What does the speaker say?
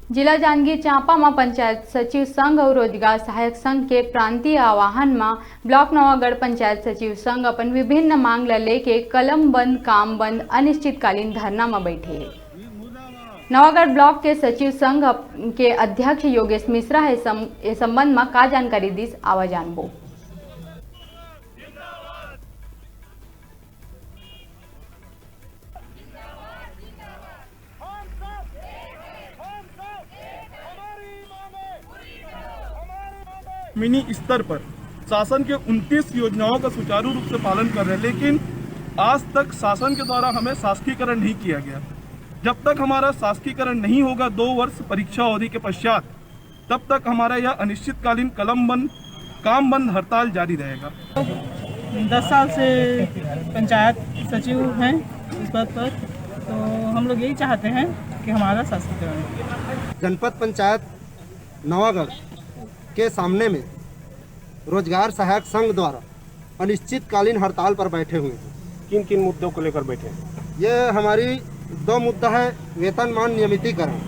जिला जांजगीर चांपा में पंचायत सचिव संघ और रोजगार सहायक संघ के प्रांतीय आह्वान में ब्लॉक नवागढ़ पंचायत सचिव संघ अपन विभिन्न मांग लेके कलम बंद काम बंद अनिश्चितकालीन धरना में बैठे हैं। नवागढ़ ब्लॉक के सचिव संघ के अध्यक्ष योगेश मिश्रा है संबंध में का जानकारी दीस आवा जानबो। मिनी स्तर पर शासन के 29 योजनाओं का सुचारू रूप से पालन कर रहे हैं, लेकिन आज तक शासन के द्वारा हमें शासकीकरण नहीं किया गया। जब तक हमारा शासकीकरण नहीं होगा 2 वर्ष परीक्षा अवधि के पश्चात, तब तक हमारा यह अनिश्चितकालीन कलम बंद काम बंद हड़ताल जारी रहेगा। 10 साल से पंचायत सचिव हैं इस पद पर, तो हम लोग यही चाहते हैं कि हमारा शासकीकरण हो। जनपद पंचायत नवागढ़ के सामने में रोजगार सहायक संघ द्वारा अनिश्चितकालीन हड़ताल पर बैठे हुए हैं। किन किन मुद्दों को लेकर बैठे हैं? ये हमारी 2 मुद्दा है, वेतनमान नियमितीकरण